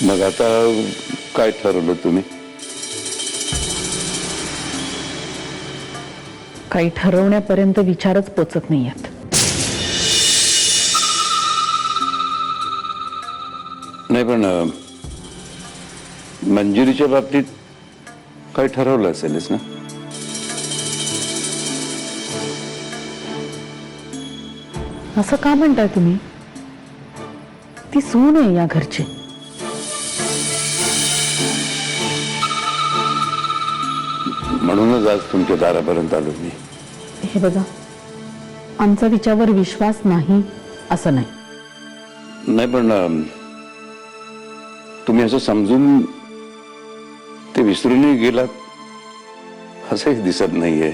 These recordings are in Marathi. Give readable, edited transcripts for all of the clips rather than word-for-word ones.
मग आता काय ठरवलं तुम्ही? काही ठरवण्यापर्यंत विचारच पोचत नाहीयेत. नाही पण मंजिरीच्या बाबतीत काय ठरवलं असेलच ना? असं का म्हणताय तुम्ही? ती सून आहे या घरची. म्हणूनच आज तुमच्या दारापर्यंत आलो मी. हे बघा, आमचा तिच्यावर विश्वास नाही असं नाही. नाही पण तुम्ही असं समजून ते विसरूनही गेलात असंही दिसत नाहीये.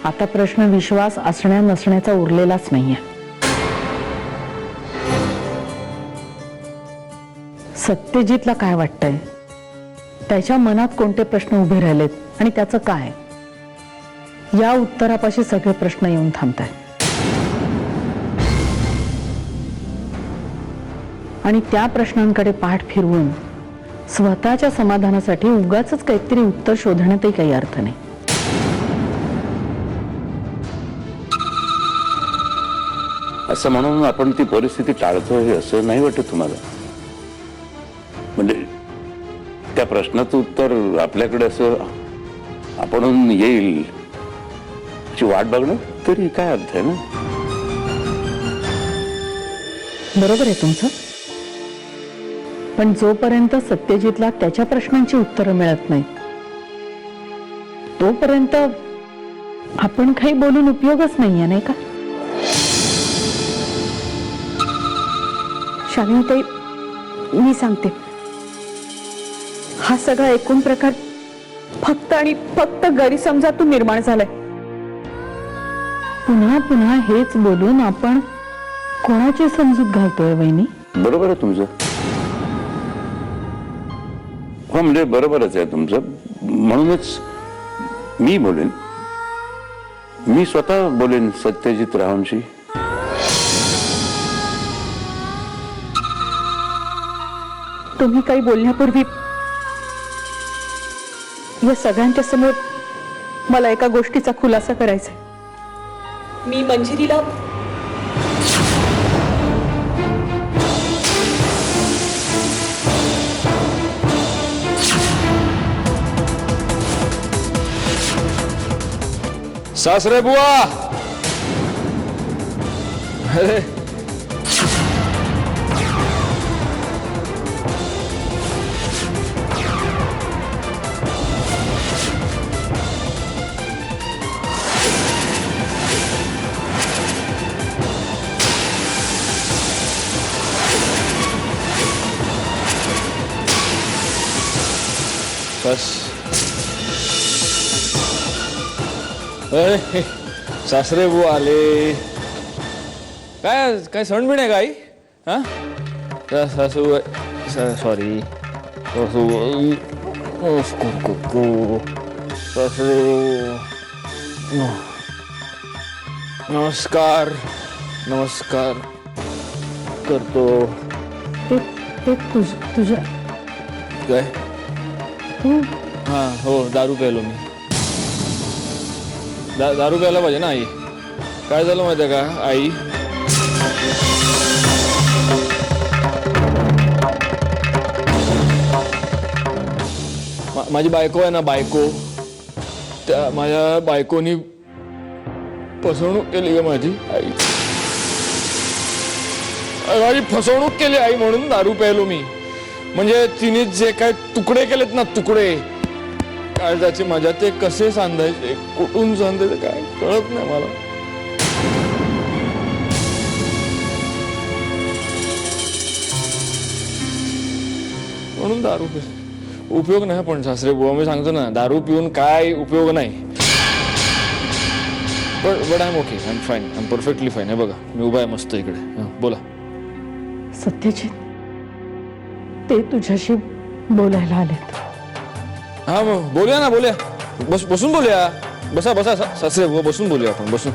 आता प्रश्न विश्वास असण्या नसण्याचा उरलेलाच नाहीये. सत्यजितला काय वाटतंय, त्याच्या मनात कोणते प्रश्न उभे राहिलेत आणि त्याचं काय, या उत्तरापाशी सगळे प्रश्न येऊन थांबतायत. आणि त्या प्रश्नांकडे पाठ फिरवून स्वतःच्या समाधानासाठी उगाचच काहीतरी उत्तर शोधण्यातही काही अर्थ नाही. असं म्हणून आपण ती परिस्थिती टाळतोय असं नाही वाटत तुम्हाला? म्हणजे त्या प्रश्नाचं उत्तर आपल्याकडे असं आपण येईल ची वाट बघणं तरी काय अर्थ आहे ना? बरोबर आहे तुमचं, पण जोपर्यंत सत्यजितला त्याच्या प्रश्नांची उत्तरं मिळत नाही तोपर्यंत आपण काही बोलून उपयोगच नाहीये, नाही का? शालिनीताई, मी सांगते, हा सगळा एकूण प्रकार फक्त आणि फक्त गैरसमजातून निर्माण झालाय. पुन्हा पुन्हा हेच बोलून आपण कोणाची समजूत घालतोय वहिनी? बरोबर आहे तुमचं. हो म्हणजे बरोबरच आहे तुमचं. म्हणूनच मी बोलेन, मी स्वतः बोलेन सत्यजित रावांशी. तुम्ही काही बोलण्यापूर्वी या सगळ्यांच्या समोर मला एका गोष्टीचा खुलासा करायचा आहे. मी मंजिरीला सासरे बुआ, अरे बस. अरे सासरे बुवा आले. काय काय सण बिण आहे का आई? हा सासू सॉरी सासू सासरे नमस्कार नमस्कार करतो. ते तुझ्या काय? तू हां हो, दारू प्यायलो मी. दारू प्यायला पाहिजे ना आई. काय झालं माहिती आहे का आई, माझी बायको आहे ना, बायको, त्या माझ्या बायकोनी फसवणूक केली ग माझी आई. माझी फसवणूक केली आई, म्हणून दारू प्यायलो मी. म्हणजे तिने जे काय तुकडे केलेत ना, तुकडे काय त्याची मजा, ते कसे सांधायचे, कुठून सांधायचे काय कळत नाही मला. म्हणून दारू उपयोग नाही. पण सासरे बुवा, मी सांगतो ना, दारू पिऊन काय उपयोग नाही. But I am okay, I am fine, I am perfectly fine. हे बघा मी उभा आहे मस्त इकडे. बोला. सत्यजित, ते तुझ्याशी बोलायला आलेत. हा मग बोलूया ना, बोलूया. बसून बोलूया. बसा बसा सासरे बुवा, बसून बोलूया आपण. बसून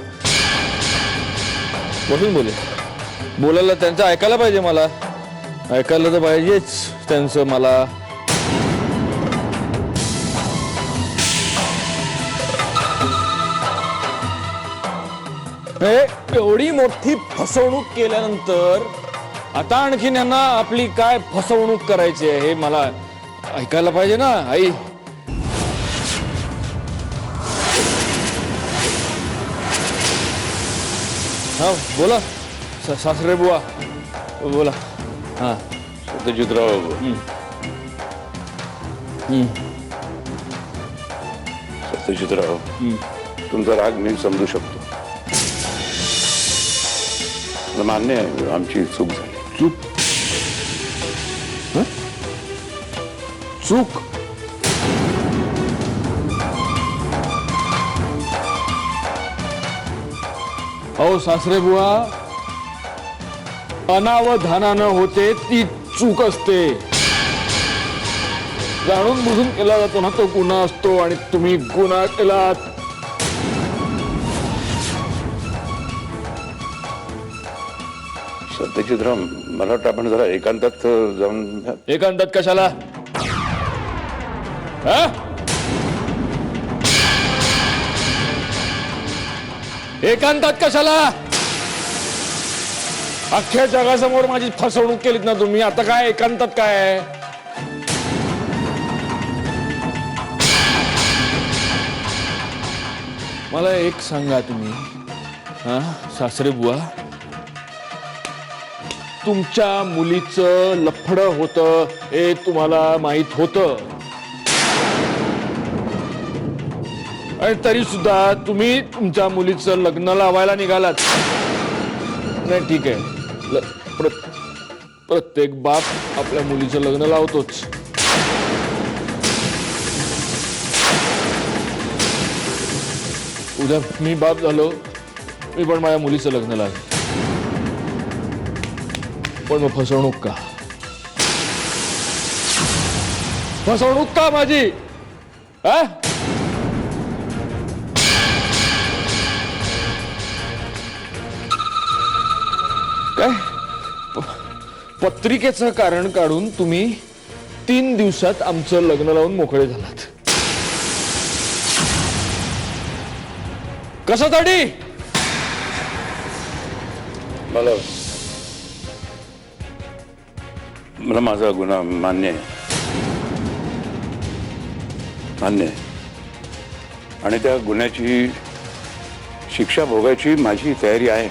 बोलूया. बोलायला त्यांचं ऐकायला पाहिजे, मला ऐकायला तर पाहिजेच त्यांचं मला. एवढी मोठी फसवणूक केल्यानंतर आता आणखीन यांना आपली काय फसवणूक करायची आहे हे मला ऐकायला पाहिजे ना आई. हा बोला सासरे बुवा, बोला. हा सत्यजितराव, सत्यजितराव, तुमचा राग मी समजू शकतो. मला मान्य आहे आमची चूक झाली. चूक? चूक? अहो सासरे बुवा, अनावधानानं होते ती चूक असते. जाणून बुजून केला जातो ना तो गुन्हा असतो, आणि तुम्ही गुन्हा केलात. सत्यजितराव, मला वाटतं आपण जरा एकांतात जाऊन. एकांतात कशाला? हा? एकांतात कशाला? अख्ख्या जगासमोर माझी फसवणूक केलीत ना तुम्ही, आता काय एकांतात काय? मला एक सांगा तुम्ही, हा सासरे बुवा, तुमच्या मुलीचं लफडं होतं हे तुम्हाला माहित होतं, आणि तरी सुद्धा तुम्ही तुमच्या मुलीचं लग्न लावायला निघालात. नाही ठीक आहे, प्रत्येक बाप आपल्या मुलीचं लग्न लावतोच. उद्या मी बाप झालो, मी पण माझ्या मुलीचं लग्न लावेन. पण मग फसवणूक का? फसवणूक का माझी? हा? काय पत्रिकेचं कारण काढून तुम्ही 3 दिवसात आमचं लग्न लावून मोकळे झालात. कशासाठी? मला माझा गुन्हा मान्य आहे, मान्य आहे, आणि त्या गुन्ह्याची शिक्षा भोगायची माझी तयारी आहे.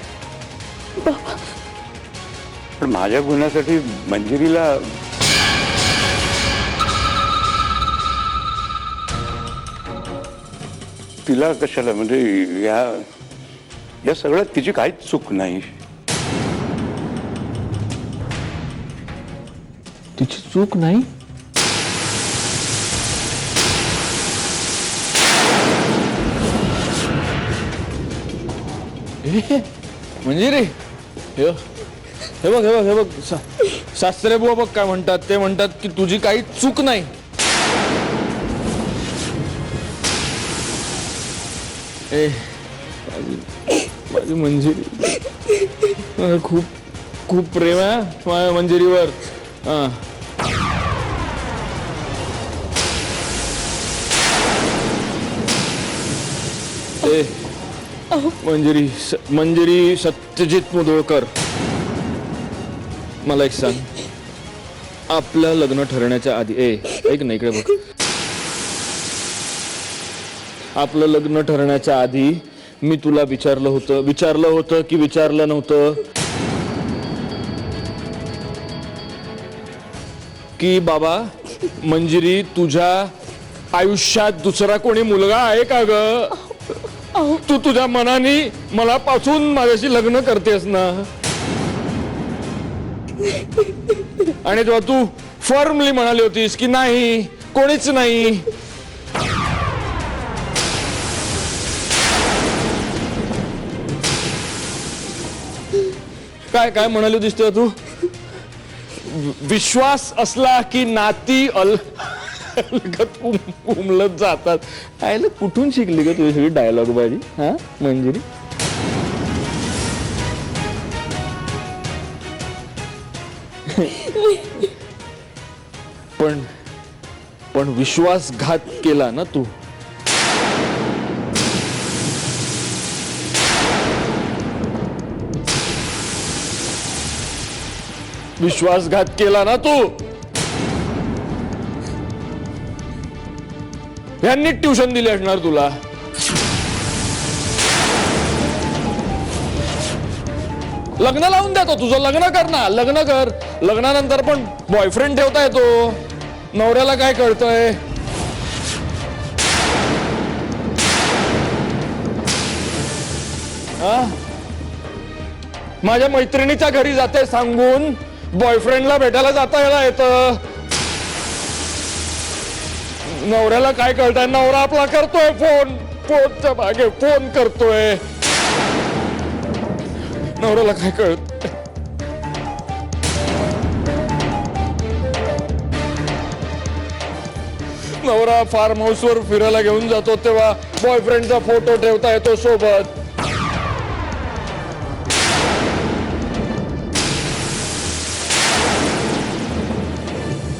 पण माझ्या गुन्ह्यासाठी मंजिरीला तिला कशाला, म्हणजे या सगळ्यात तिची काहीच चूक नाही. तिची चूक नाही? म्हणजे रे हे बघ सासरे बुवा बघ काय म्हणतात. ते म्हणतात की तुझी काही चूक नाही. माझी मंजिरी, खूप खूप प्रेम आहे माझ्या मंजिरीवर. मंजिरी सत्यजित मुधोळकर, मला एक सांग, आपलं लग्न ठरण्याच्या आधी ऐक ना इकडे बघ, आपलं लग्न ठरण्याच्या आधी मी तुला विचारलं होतं की विचारलं नव्हतं की बाबा मंजिरी तुझ्या आयुष्यात दुसरा कोणी मुलगा आहे का ग? तू तुझ्या मनाने मला पासून माझ्याशी लग्न करतेस ना? आणि जेव्हा तू फर्मली म्हणाली होतीस की नाही कोणीच नाही, काय काय म्हणाली दिसतोय तू? विश्वास असला की नाती अलगत उमलत जातात. आयला कुठून शिकली ग तुझी सगळी डायलॉग बाजी? हा मंजिरी, पण विश्वासघात केला ना तू. विश्वासघात केला ना तू. यांनी ट्युशन दिली असणार तुला. लग्न लावून द्या तो तुझं. लग्न कर ना, लग्न कर. लग्नानंतर पण बॉयफ्रेंड ठेवता येतो. नवऱ्याला काय कळतंय. माझ्या मैत्रिणीच्या घरी जाते सांगून बॉयफ्रेंडला भेटायला जाता येतं. नवऱ्याला काय कळतंय. नवरा आपला करतोय फोन. फोनच्या मागे फोन करतोय. नवऱ्याला काय कळत. नवरा फार्म हाऊस वर फिरायला घेऊन जातो तेव्हा बॉयफ्रेंडचा फोटो ठेवता येतो सोबत.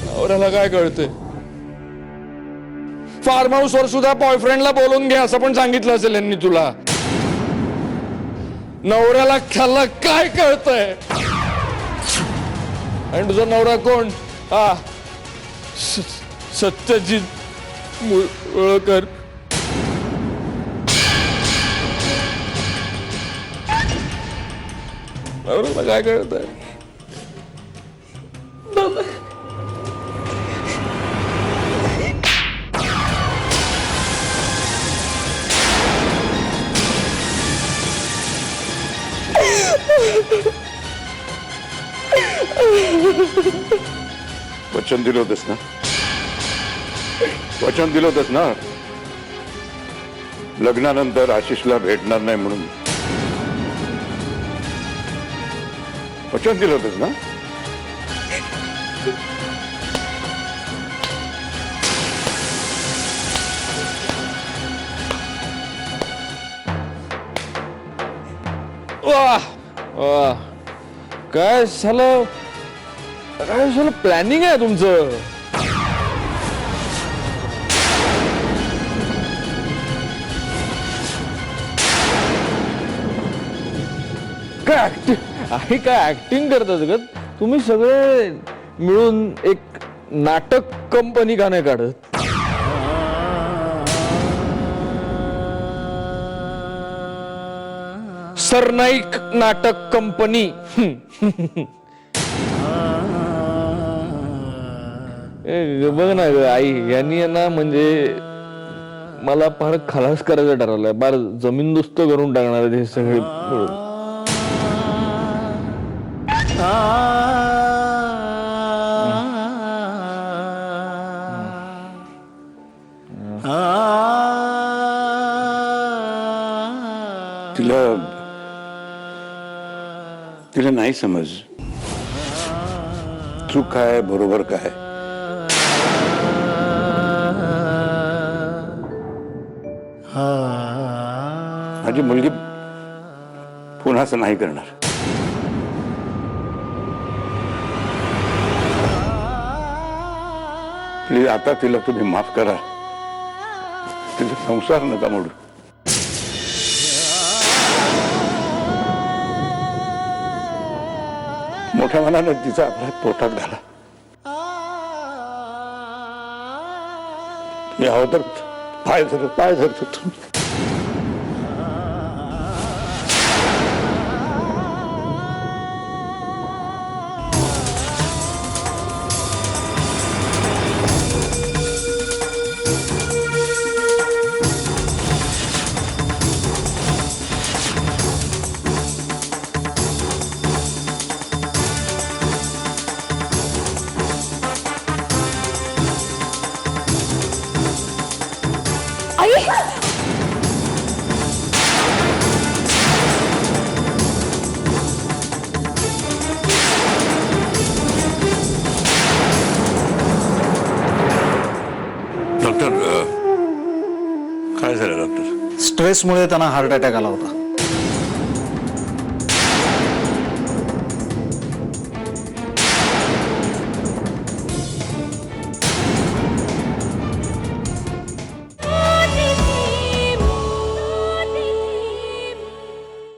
नवऱ्याला काय कळते. फार्म हाऊस वर सुद्धा बॉयफ्रेंडला बोलून घे असं पण सांगितलं असेल यांनी तुला. नवऱ्याला ख्याला काय कळतंय. आणि तुझा नवरा कोण. सत्यजित मुळकर. नवऱ्याला काय कळतंय. वचन दिलं होतंस ना. वचन दिलं होतंस ना लग्नानंतर आशिषला भेटणार नाही म्हणून. वचन दिलं होतंस ना. वाह वाह. काय झालं. काय झालं. प्लॅनिंग आहे तुमचं. काय ऍक्टिंग. काय ऍक्टिंग करतात का तुम्ही सगळे मिळून. एक नाटक कंपनी का नाही काढत. सरनाईक नाटक कंपनी. बघ ना ग आई. यांनी ना म्हणजे मला फार खलास करायचं ठरवलंय. फार जमीनदोस्त करून टाकणार आहे हे सगळे मिळून. तिला नाही समज चूक काय बरोबर काय. माझी मुलगी पुन्हा असं नाही करणार. प्लीज आता तिला तुम्ही माफ करा. तिचा संसार नका मोडू. मोठ्या मनानं तिचा अपराध पोटात घाला. मी हवं तर पाय धरतो तुम्ही. स्ट्रेसमुळे त्यांना हार्ट अटॅक आला होता.